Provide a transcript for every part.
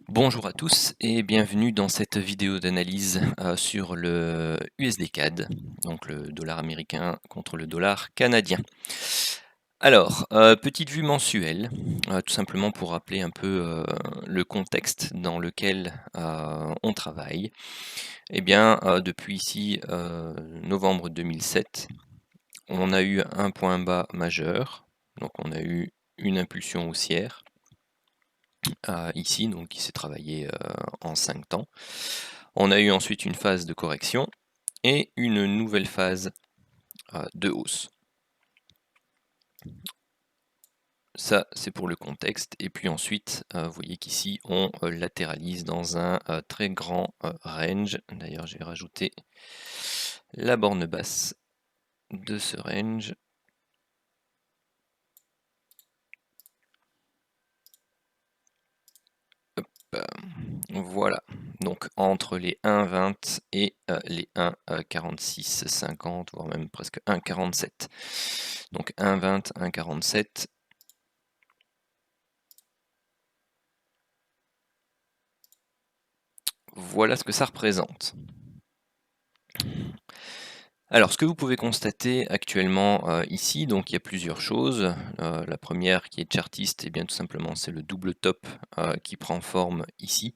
Bonjour à tous et bienvenue dans cette vidéo d'analyse sur le USD CAD, donc le dollar américain contre le dollar canadien. Alors, petite vue mensuelle, tout simplement pour rappeler un peu le contexte dans lequel on travaille. Eh bien, depuis ici novembre 2007, on a eu un point bas majeur, donc on a eu une impulsion haussière. Ici, donc qui s'est travaillé en 5 temps. On a eu ensuite une phase de correction et une nouvelle phase de hausse. Ça, c'est pour le contexte. Et puis ensuite, vous voyez qu'ici, on latéralise dans un très grand range. D'ailleurs, je vais rajouter la borne basse de ce range. Voilà, donc entre les 1,20 et les 1,46,50, voire même presque 1,47. Donc 1,20, 1,47. Voilà ce que ça représente. Alors, ce que vous pouvez constater actuellement ici, donc il y a plusieurs choses. La première qui est chartiste, et bien tout simplement c'est le double top qui prend forme ici.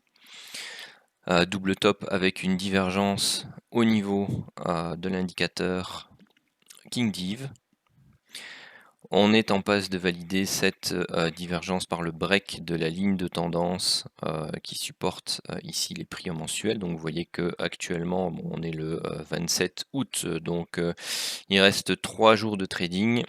Double top avec une divergence au niveau de l'indicateur King Div. On est en passe de valider cette divergence par le break de la ligne de tendance qui supporte ici les prix en mensuel. Donc vous voyez que actuellement on est le 27 août, donc il reste 3 jours de trading.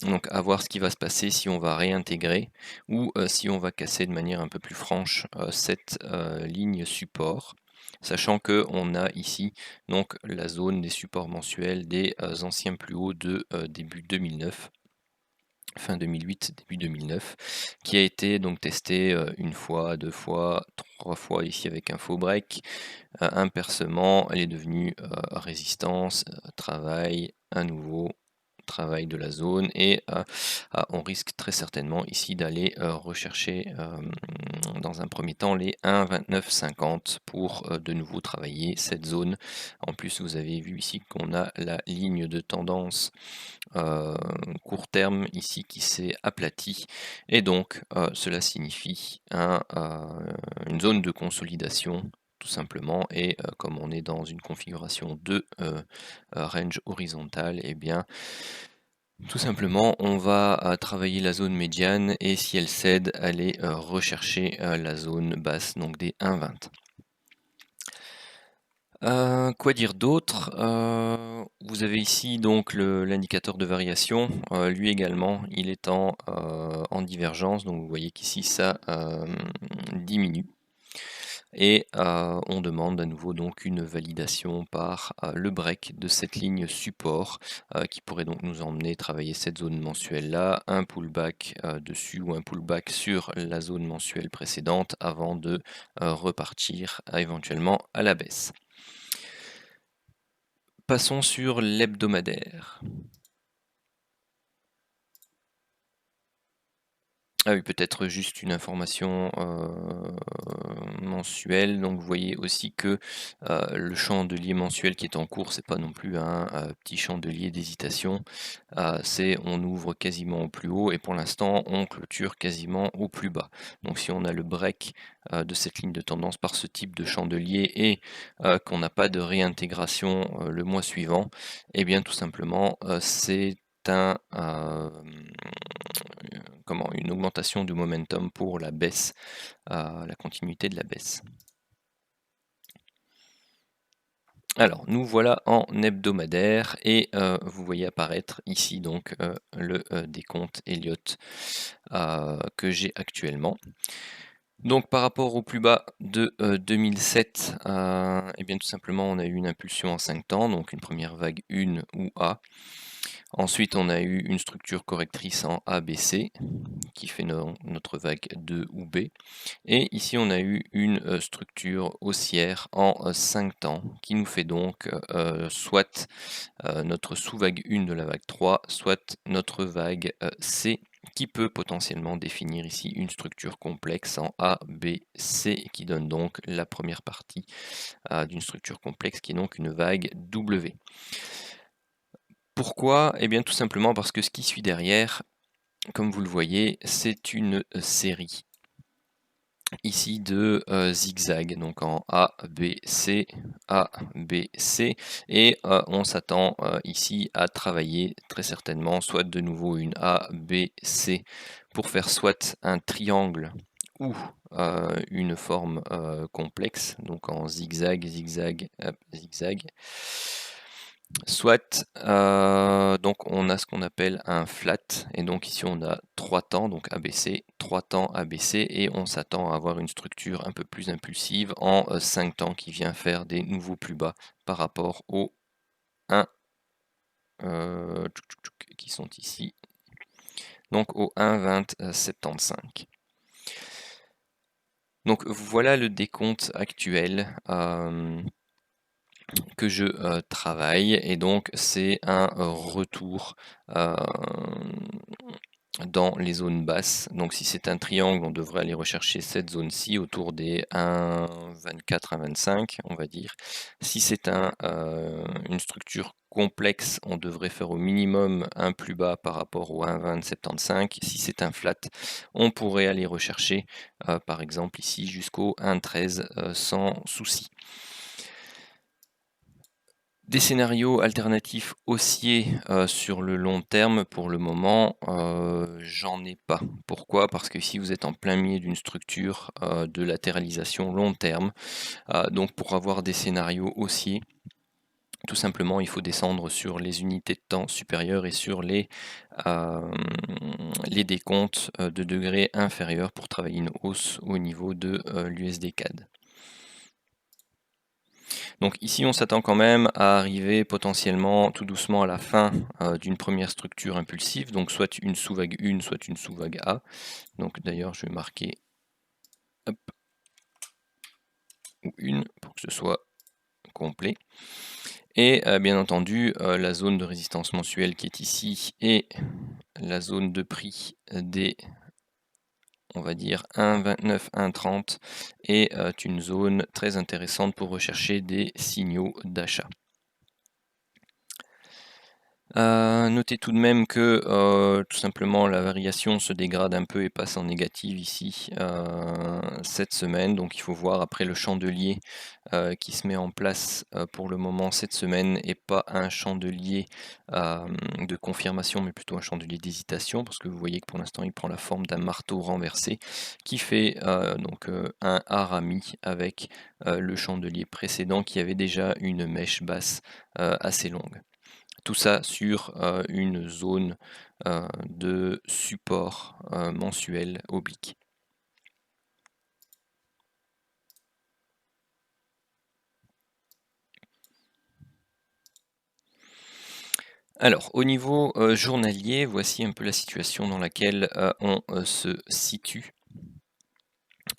Donc à voir ce qui va se passer, si on va réintégrer ou si on va casser de manière un peu plus franche cette ligne support. Sachant qu'on a ici donc la zone des supports mensuels des anciens plus hauts de début 2009. Fin 2008, début 2009, qui a été donc testé une fois, 2 fois, 3 fois ici avec un faux break, un percement, elle est devenue résistance, travail, à nouveau travail de la zone et on risque très certainement ici d'aller rechercher dans un premier temps les 1,2950 pour de nouveau travailler cette zone. En plus, vous avez vu ici qu'on a la ligne de tendance court terme ici qui s'est aplatie et donc cela signifie une zone de consolidation tout simplement, et comme on est dans une configuration de range horizontal, et bien tout simplement on va travailler la zone médiane et si elle cède, aller rechercher la zone basse, donc des 1,20. Quoi dire d'autre? Vous avez ici donc l'indicateur de variation, lui également il est en divergence, donc vous voyez qu'ici ça diminue. Et on demande à nouveau donc une validation par le break de cette ligne support qui pourrait donc nous emmener travailler cette zone mensuelle là, un pullback dessus ou un pullback sur la zone mensuelle précédente avant de repartir éventuellement à la baisse. Passons sur l'hebdomadaire. Ah oui, peut-être juste une information mensuelle. Donc vous voyez aussi que le chandelier mensuel qui est en cours, c'est pas non plus un petit chandelier d'hésitation. C'est on ouvre quasiment au plus haut et pour l'instant on clôture quasiment au plus bas. Donc si on a le break de cette ligne de tendance par ce type de chandelier et qu'on n'a pas de réintégration le mois suivant, et bien tout simplement c'est une augmentation du momentum pour la baisse, la continuité de la baisse. Alors, nous voilà en hebdomadaire et vous voyez apparaître ici donc le décompte Elliott que j'ai actuellement. Donc par rapport au plus bas de 2007, et bien tout simplement on a eu une impulsion en 5 temps, donc une première vague 1 ou A. Ensuite on a eu une structure correctrice en ABC qui fait notre vague 2 ou B. Et ici on a eu une structure haussière en 5 temps qui nous fait donc soit notre sous-vague 1 de la vague 3, soit notre vague C qui peut potentiellement définir ici une structure complexe en A, B, C, qui donne donc la première partie d'une structure complexe qui est donc une vague W. Pourquoi? Eh bien tout simplement parce que ce qui suit derrière, comme vous le voyez, c'est une série ici de zigzags, donc en A, B, C, A, B, C, et on s'attend ici à travailler très certainement soit de nouveau une A, B, C pour faire soit un triangle ou une forme complexe, donc en zigzag, zigzag, zigzag. Soit, donc on a ce qu'on appelle un flat, et donc ici on a 3 temps, donc ABC, 3 temps ABC, et on s'attend à avoir une structure un peu plus impulsive en 5 temps qui vient faire des nouveaux plus bas par rapport au 1 qui sont ici, donc au 1, 20, 75. Donc voilà le décompte actuel que je travaille, et donc c'est un retour dans les zones basses. Donc si c'est un triangle, on devrait aller rechercher cette zone-ci autour des 1,24, 1,25 on va dire. Si c'est une structure complexe, on devrait faire au minimum un plus bas par rapport au 1,20, 75. Si c'est un flat, on pourrait aller rechercher par exemple ici jusqu'au 1,13 sans souci. Des scénarios alternatifs haussiers sur le long terme, pour le moment, j'en ai pas. Pourquoi? Parce que ici vous êtes en plein milieu d'une structure de latéralisation long terme. Donc pour avoir des scénarios haussiers, tout simplement il faut descendre sur les unités de temps supérieures et sur les décomptes de degrés inférieurs pour travailler une hausse au niveau de l'USD CAD. Donc ici, on s'attend quand même à arriver potentiellement tout doucement à la fin d'une première structure impulsive, donc soit une sous-vague 1, soit une sous-vague A. Donc d'ailleurs, je vais marquer hop, ou une pour que ce soit complet. Et bien entendu, la zone de résistance mensuelle qui est ici et la zone de prix des, on va dire 1,29, 1,30 est une zone très intéressante pour rechercher des signaux d'achat. Notez tout de même que tout simplement la variation se dégrade un peu et passe en négative ici cette semaine, donc il faut voir après le chandelier qui se met en place pour le moment cette semaine, et pas un chandelier de confirmation mais plutôt un chandelier d'hésitation, parce que vous voyez que pour l'instant il prend la forme d'un marteau renversé qui fait donc un harami avec le chandelier précédent qui avait déjà une mèche basse assez longue. Tout ça sur une zone de support mensuel oblique. Alors, au niveau journalier, voici un peu la situation dans laquelle on se situe.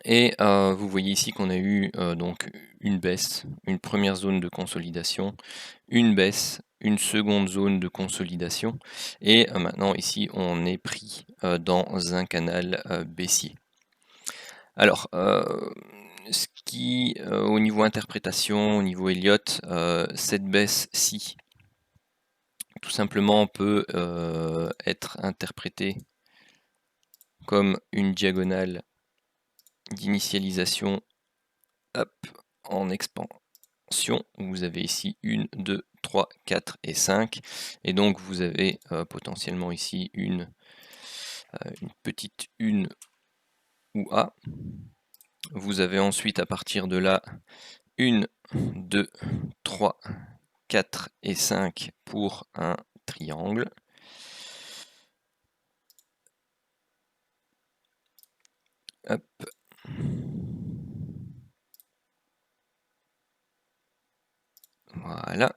Et vous voyez ici qu'on a eu donc une baisse, une première zone de consolidation, une baisse, une seconde zone de consolidation, et maintenant ici on est pris dans un canal baissier. Alors, ce qui, au niveau interprétation, au niveau Elliott, cette baisse-ci, tout simplement peut être interprétée comme une diagonale d'initialisation en expansion. Vous avez ici 1, 2, 3, 4 et 5. Et donc vous avez potentiellement ici une petite 1 ou A. Vous avez ensuite à partir de là 1, 2, 3, 4 et 5 pour un triangle. Hop. Voilà.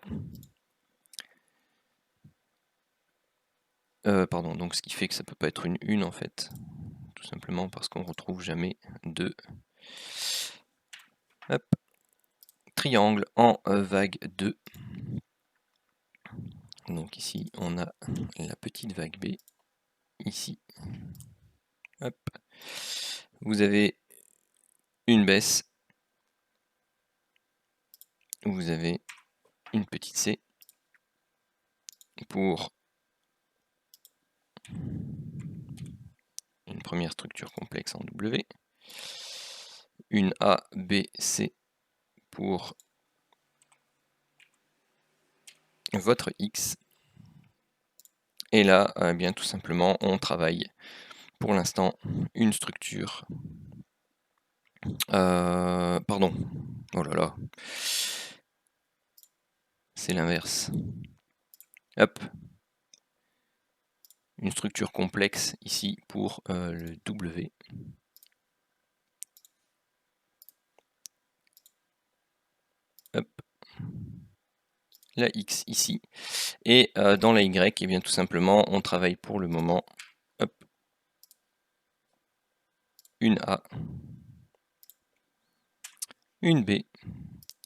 Pardon, donc ce qui fait que ça peut pas être une 1 en fait. Tout simplement parce qu'on retrouve jamais de triangle en vague 2. Donc ici on a la petite vague B ici. Hop. Vous avez une baisse, vous avez une petite C pour une première structure complexe en W, une A, B, C pour votre X, et là, bien tout simplement, on travaille pour l'instant une structure. Pardon, oh là là, c'est l'inverse. Hop, une structure complexe ici pour le W. Hop, la X ici. Et dans la Y, et bien tout simplement, on travaille pour le moment, hop, une A, une B,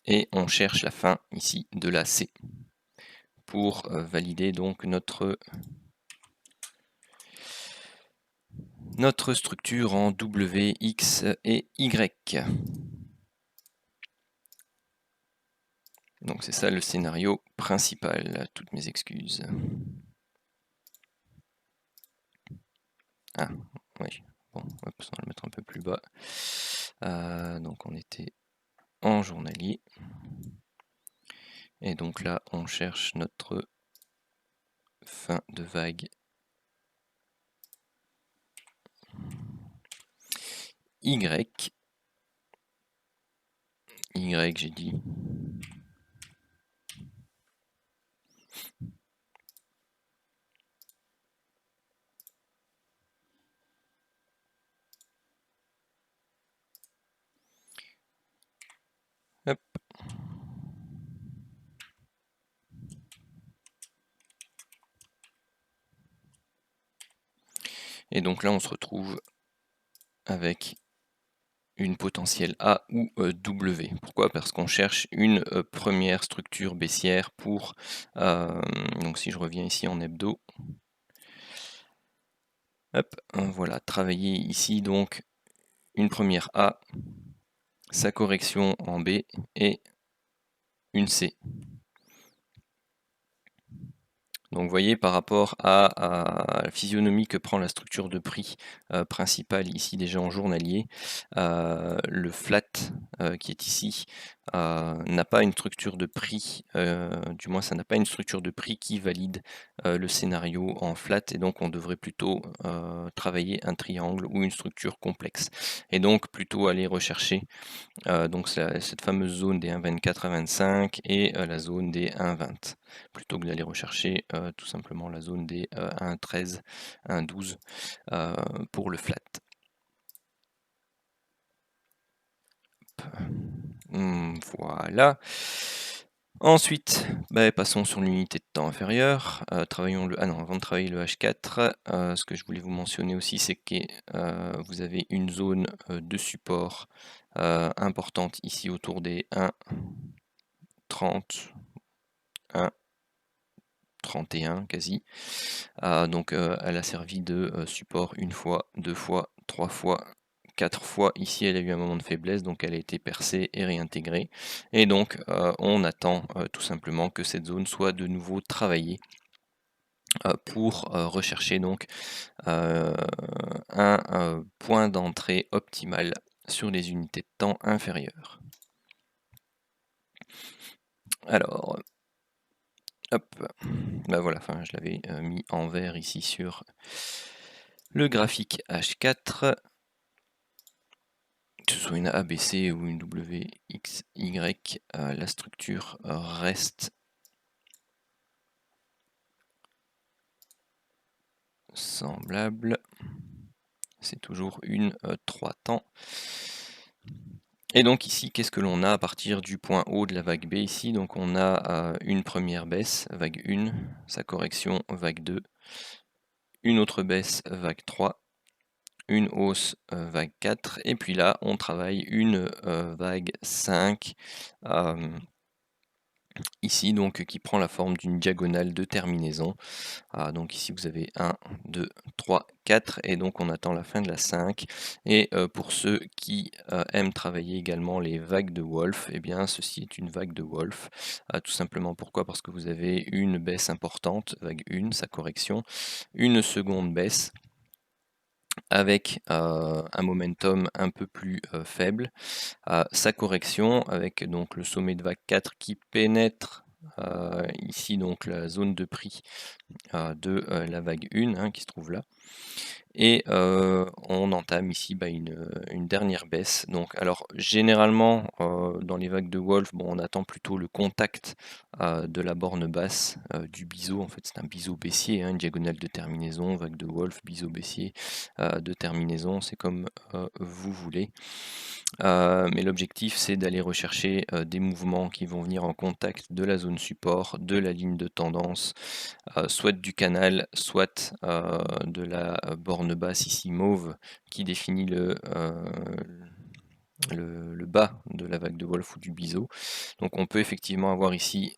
et on cherche la fin ici de la C pour valider donc notre structure en W, X et Y. Donc c'est ça le scénario principal. Toutes mes excuses. Ah, oui. Bon, hop, on va le mettre un peu plus bas. Donc on était en journalier. Et donc là, on cherche notre fin de vague Y. Y, j'ai dit. Hop. Et donc là, on se retrouve avec une potentielle A ou W. Pourquoi? Parce qu'on cherche une première structure baissière pour, donc si je reviens ici en hebdo, hop, voilà, travailler ici donc une première A, sa correction en B et une C. Donc vous voyez par rapport à la physionomie que prend la structure de prix principale ici déjà en journalier, le flat qui est ici n'a pas une structure de prix, du moins ça n'a pas une structure de prix qui valide le scénario en flat, et donc on devrait plutôt travailler un triangle ou une structure complexe. Et donc plutôt aller rechercher donc cette fameuse zone des 1,24 à 25 et la zone des 1,20, plutôt que d'aller rechercher tout simplement la zone des 1,13, 1,12 pour le flat. Voilà. Ensuite, passons sur l'unité de temps inférieure. Travaillons le. Ah non, avant de travailler le H4, ce que je voulais vous mentionner aussi, c'est que vous avez une zone de support importante ici autour des 1,30, 1,31 quasi. Donc elle a servi de support une fois, deux fois, trois fois, 4 fois. Ici elle a eu un moment de faiblesse, donc elle a été percée et réintégrée, et donc on attend tout simplement que cette zone soit de nouveau travaillée pour rechercher donc un point d'entrée optimal sur les unités de temps inférieures. Alors hop, voilà, enfin je l'avais mis en vert ici sur le graphique H4. Que ce soit une ABC ou une WXY, la structure reste semblable. C'est toujours une 3 temps. Et donc ici, qu'est-ce que l'on a à partir du point haut de la vague B ici? Donc on a une première baisse, vague 1, sa correction, vague 2, une autre baisse, vague 3, une hausse, vague 4, et puis là, on travaille une vague 5, ici donc qui prend la forme d'une diagonale de terminaison. Donc ici vous avez 1, 2, 3, 4 et donc on attend la fin de la 5. Et pour ceux qui aiment travailler également les vagues de Wolf, eh bien ceci est une vague de Wolf. Tout simplement pourquoi? Parce que vous avez une baisse importante, vague 1, sa correction, une seconde baisse avec un momentum un peu plus faible, sa correction avec donc le sommet de vague 4 qui pénètre ici donc la zone de prix de la vague 1 qui se trouve là. Et on entame ici une dernière baisse. Donc, alors généralement dans les vagues de Wolf, on attend plutôt le contact de la borne basse du biseau. En fait, c'est un biseau baissier, une diagonale de terminaison, vague de Wolf, biseau baissier de terminaison, c'est comme vous voulez. Mais l'objectif, c'est d'aller rechercher des mouvements qui vont venir en contact de la zone support, de la ligne de tendance, soit du canal, soit de la borne basse ici mauve qui définit le bas de la vague de Wolf ou du biseau. Donc on peut effectivement avoir ici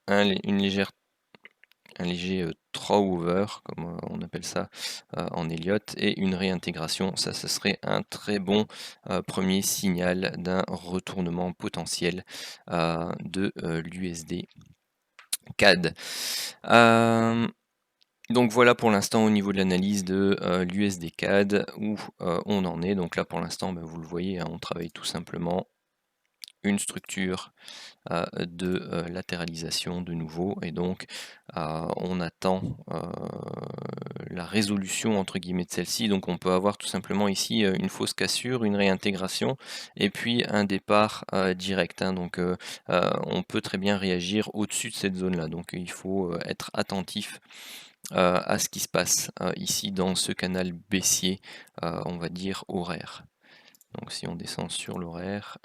un léger throwover, comme on appelle ça en Elliott, et une réintégration. Ça, ce serait un très bon premier signal d'un retournement potentiel de l'USD CAD. Donc voilà pour l'instant au niveau de l'analyse de l'USD CAD où on en est. Donc là pour l'instant, vous le voyez, on travaille tout simplement une structure de latéralisation de nouveau, et donc on attend la résolution entre guillemets de celle-ci. Donc on peut avoir tout simplement ici une fausse cassure, une réintégration et puis un départ direct, donc on peut très bien réagir au-dessus de cette zone là, donc il faut être attentif à ce qui se passe ici dans ce canal baissier, on va dire horaire. Donc si on descend sur l'horaire,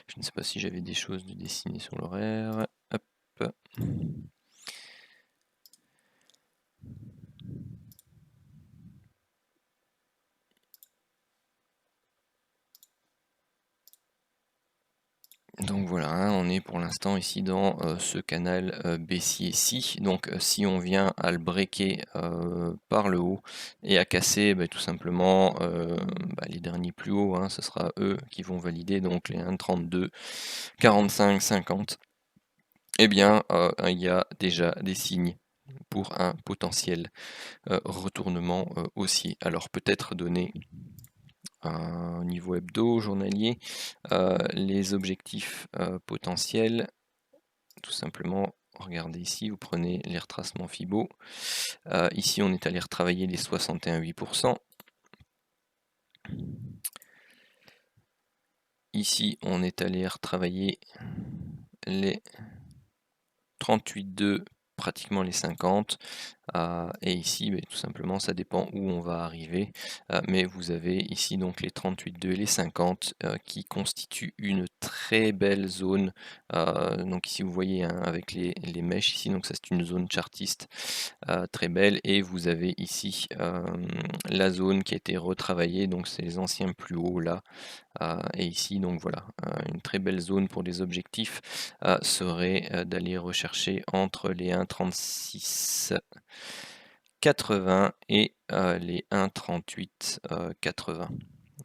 je ne sais pas si j'avais des choses de dessiner sur l'horaire. Hop. Donc voilà, on est pour l'instant ici dans ce canal baissier-ci. Donc si on vient à le breaker par le haut et à casser tout simplement les derniers plus hauts, ce sera eux qui vont valider, donc les 1,32, 45, 50. Eh bien, il y a déjà des signes pour un potentiel retournement haussier. Alors peut-être donner au niveau hebdo, journalier, les objectifs potentiels. Tout simplement, regardez ici, vous prenez les retracements Fibo. Ici, on est allé retravailler les 61,8%. Ici, on est allé retravailler les 38,2, pratiquement les 50. Et ici, tout simplement, ça dépend où on va arriver. Mais vous avez ici donc les 38,2 et les 50 qui constituent une très belle zone. Donc ici, vous voyez avec les mèches ici, donc ça c'est une zone chartiste très belle. Et vous avez ici la zone qui a été retravaillée, donc c'est les anciens plus hauts là. Et ici, donc voilà, une très belle zone pour les objectifs serait d'aller rechercher entre les 1,3680 et les 1,3880.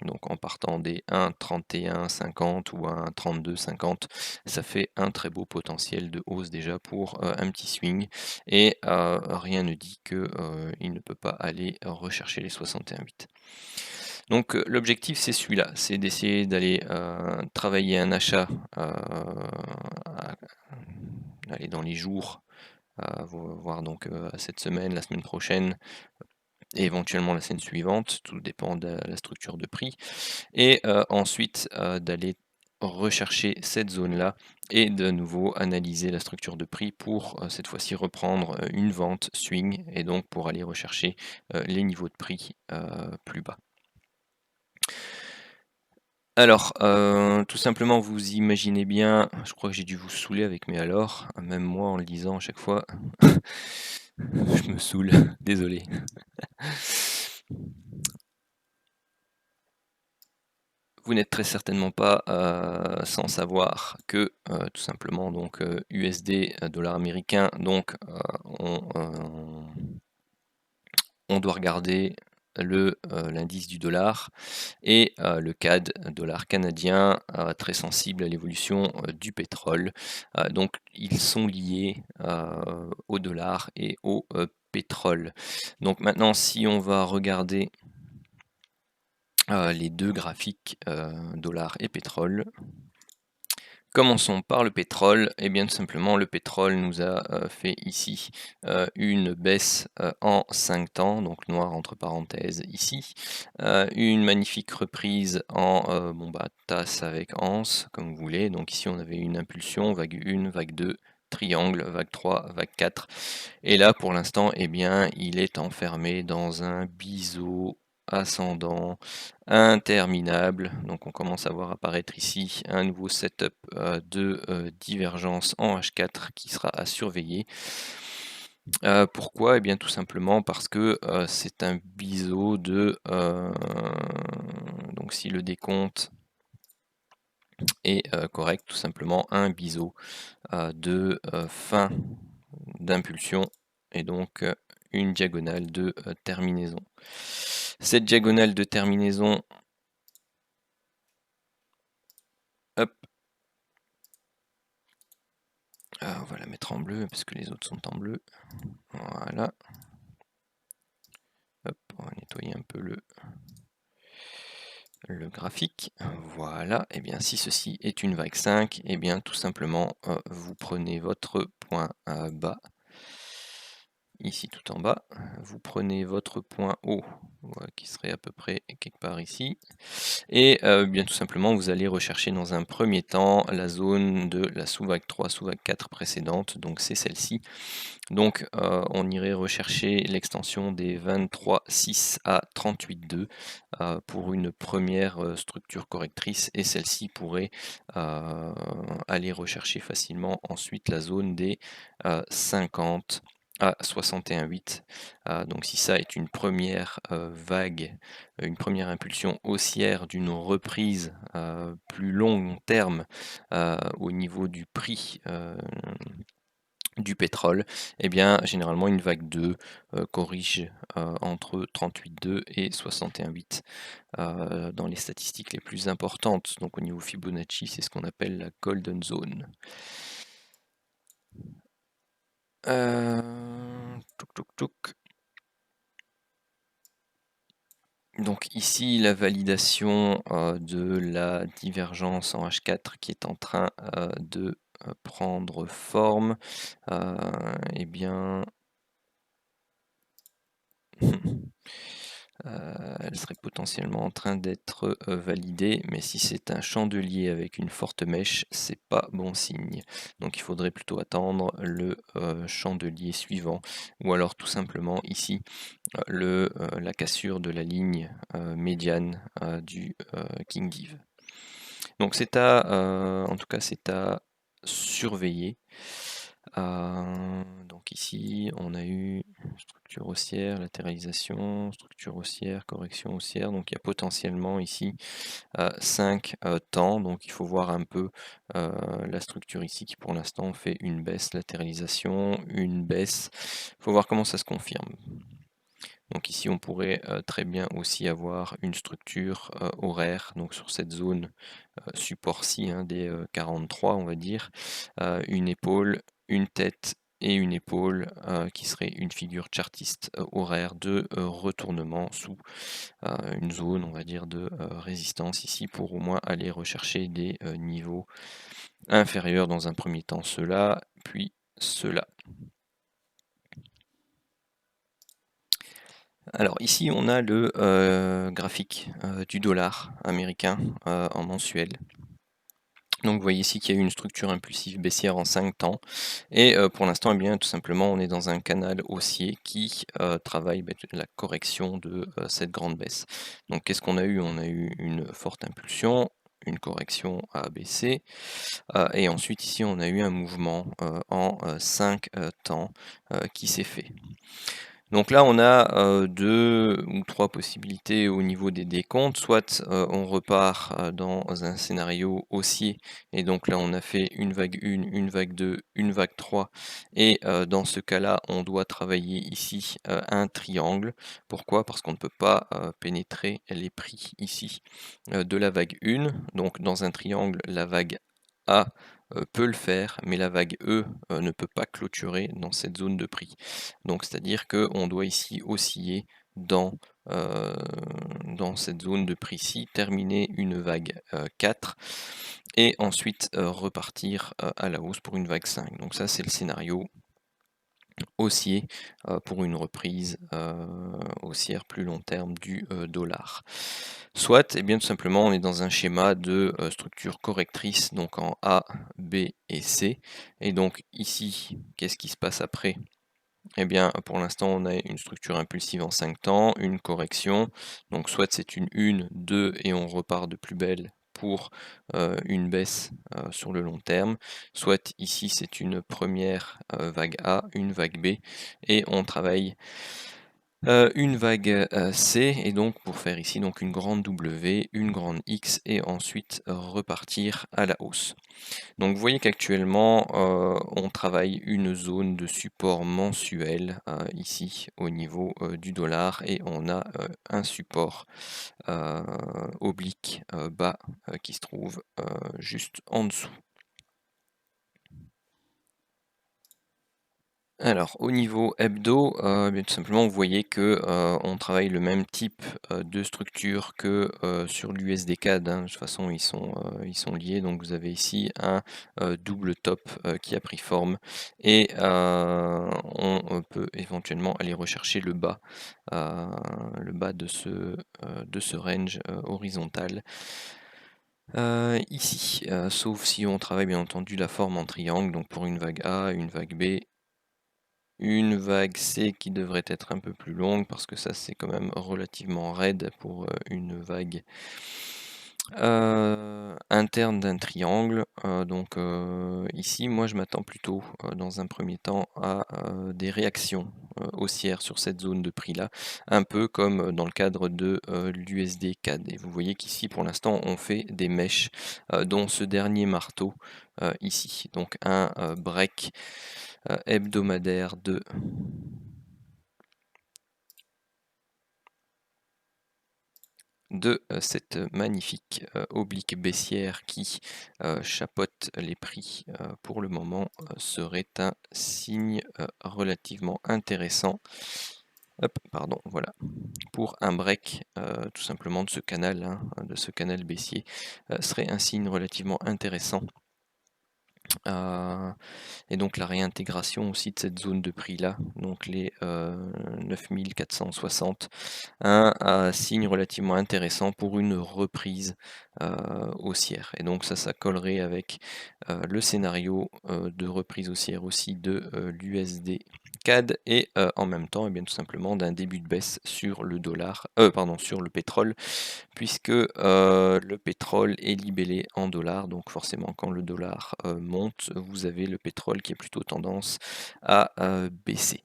Donc en partant des 1,3150 ou 1,3250, ça fait un très beau potentiel de hausse déjà pour un petit swing. Et rien ne dit qu'il ne peut pas aller rechercher les 61,8. Donc l'objectif c'est celui-là, c'est d'essayer d'aller travailler un achat aller dans les jours, voire donc cette semaine, la semaine prochaine, et éventuellement la semaine suivante, tout dépend de la structure de prix, et ensuite d'aller rechercher cette zone-là et de nouveau analyser la structure de prix pour cette fois-ci reprendre une vente swing et donc pour aller rechercher les niveaux de prix plus bas. Alors, tout simplement, vous imaginez bien, je crois que j'ai dû vous saouler avec mes alors, même moi en le disant à chaque fois, je me saoule, désolé. Vous n'êtes très certainement pas sans savoir que tout simplement donc USD, dollar américain, donc on doit regarder l'indice du dollar et le CAD, dollar canadien, très sensible à l'évolution du pétrole. Donc ils sont liés au dollar et au pétrole. Donc maintenant, si on va regarder les deux graphiques dollar et pétrole. Commençons par le pétrole. Et bien tout simplement, le pétrole nous a fait ici une baisse en 5 temps, donc noir entre parenthèses ici. Une magnifique reprise en tasse avec anse, comme vous voulez. Donc ici on avait une impulsion, vague 1, vague 2, triangle, vague 3, vague 4. Et là pour l'instant, eh bien, il est enfermé dans un biseau ascendant interminable. Donc on commence à voir apparaître ici un nouveau setup de divergence en H4 qui sera à surveiller. Pourquoi? Eh bien tout simplement parce que c'est un biseau de donc si le décompte est correct, tout simplement un biseau de fin d'impulsion et donc une diagonale de terminaison. Cette diagonale de terminaison, hop, on va la mettre en bleu parce que les autres sont en bleu. Voilà. Hop, on va nettoyer un peu le graphique. Voilà. Et bien si ceci est une vague 5, et bien tout simplement vous prenez votre point bas. Ici tout en bas, vous prenez votre point haut, qui serait à peu près quelque part ici, et bien tout simplement vous allez rechercher dans un premier temps la zone de la sous-vague 3, sous-vague 4 précédente, donc c'est celle-ci. Donc on irait rechercher l'extension des 23,6 à 38,2 pour une première structure correctrice, et celle-ci pourrait aller rechercher facilement ensuite la zone des 50 à 61,8. Donc si ça est une première vague, une première impulsion haussière d'une reprise plus long terme au niveau du prix du pétrole, et bien généralement une vague 2 corrige entre 38,2 et 61,8 dans les statistiques les plus importantes. Donc au niveau Fibonacci, c'est ce qu'on appelle la golden zone. Donc ici la validation de la divergence en H4 qui est en train de prendre forme. Eh bien elle serait potentiellement en train d'être validée, mais si c'est un chandelier avec une forte mèche, c'est pas bon signe. Donc il faudrait plutôt attendre le chandelier suivant, ou alors tout simplement ici la cassure de la ligne médiane du King Div. Donc c'est en tout cas c'est à surveiller. Donc ici on a eu structure haussière, latéralisation, structure haussière, correction haussière. Donc il y a potentiellement ici 5 temps. Donc il faut voir un peu la structure ici qui pour l'instant fait une baisse, latéralisation, une baisse. Il faut voir comment ça se confirme. Donc ici on pourrait très bien aussi avoir une structure horaire, donc sur cette zone support-ci des 43 on va dire, une épaule, une tête et une épaule qui serait une figure chartiste horaire de retournement sous une zone on va dire de résistance ici pour au moins aller rechercher des niveaux inférieurs dans un premier temps, cela puis cela. Alors ici on a le graphique du dollar américain en mensuel. Donc vous voyez ici qu'il y a eu une structure impulsive baissière en 5 temps, et pour l'instant eh bien tout simplement on est dans un canal haussier qui travaille la correction de cette grande baisse. Donc qu'est-ce qu'on a eu? On a eu une forte impulsion, une correction à baisser, et ensuite ici on a eu un mouvement en 5 temps qui s'est fait. Donc là, on a 2 ou 3 possibilités au niveau des décomptes. Soit on repart dans un scénario haussier, et donc là, on a fait une vague 1, une vague 2, une vague 3, et dans ce cas-là, on doit travailler ici un triangle. Pourquoi? Parce qu'on ne peut pas pénétrer les prix ici de la vague 1. Donc dans un triangle, la vague A peut le faire, mais la vague E ne peut pas clôturer dans cette zone de prix. Donc c'est-à-dire qu'on doit ici osciller dans, dans cette zone de prix-ci, terminer une vague 4 et ensuite repartir à la hausse pour une vague 5. Donc ça, c'est le scénario haussier pour une reprise haussière plus long terme du dollar. Soit, et bien tout simplement, on est dans un schéma de structure correctrice, donc en A, B et C. Et donc ici, qu'est-ce qui se passe après? Eh bien, pour l'instant, on a une structure impulsive en 5 temps, une correction. Donc soit c'est une 1, 2 et on repart de plus belle pour une baisse sur le long terme. Soit ici c'est une première vague A, une vague B et on travaille une vague C, et donc pour faire ici donc une grande W, une grande X et ensuite repartir à la hausse. Donc vous voyez qu'actuellement on travaille une zone de support mensuel ici au niveau du dollar, et on a un support oblique bas qui se trouve juste en dessous. Alors, au niveau hebdo, bien tout simplement, vous voyez que, on travaille le même type, de structure que, sur l'USD CAD, hein. De toute façon, ils sont liés. Donc vous avez ici un, double top, qui a pris forme, et on peut éventuellement aller rechercher le bas de ce range, horizontal, ici. Sauf si on travaille bien entendu la forme en triangle, donc pour une vague A, une vague B, une vague C qui devrait être un peu plus longue, parce que ça c'est quand même relativement raide pour une vague interne d'un triangle. Donc ici, moi je m'attends plutôt dans un premier temps à des réactions haussières sur cette zone de prix là, un peu comme dans le cadre de l'USD CAD. Et vous voyez qu'ici pour l'instant on fait des mèches, dont ce dernier marteau ici. Donc un break hebdomadaire de cette magnifique oblique baissière qui chapeaute les prix pour le moment, serait un signe relativement intéressant. Hop, pardon, voilà, pour un break tout simplement de ce canal, hein, de ce canal baissier, serait un signe relativement intéressant. Et donc la réintégration aussi de cette zone de prix là, donc les 9460, un signe relativement intéressant pour une reprise haussière. Et donc ça collerait avec le scénario de reprise haussière aussi de l'USD CAD, et en même temps, et bien tout simplement d'un début de baisse sur le dollar, pardon, sur le pétrole, puisque le pétrole est libellé en dollars. Donc forcément, quand le dollar monte, vous avez le pétrole qui est plutôt tendance à baisser.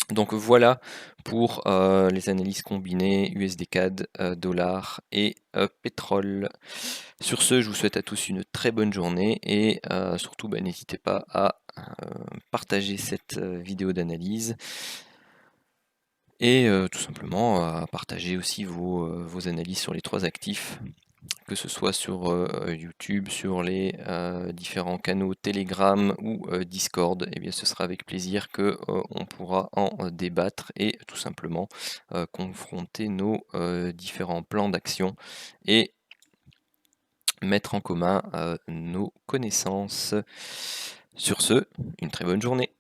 Donc voilà pour les analyses combinées USD CAD, dollar et pétrole. Sur ce, je vous souhaite à tous une très bonne journée, et surtout n'hésitez pas à partager cette vidéo d'analyse, et tout simplement à partager aussi vos analyses sur les 3 actifs, que ce soit sur YouTube, sur les différents canaux Telegram ou Discord. Et bien ce sera avec plaisir que on pourra en débattre, et tout simplement confronter nos différents plans d'action et mettre en commun nos connaissances. Sur ce, une très bonne journée.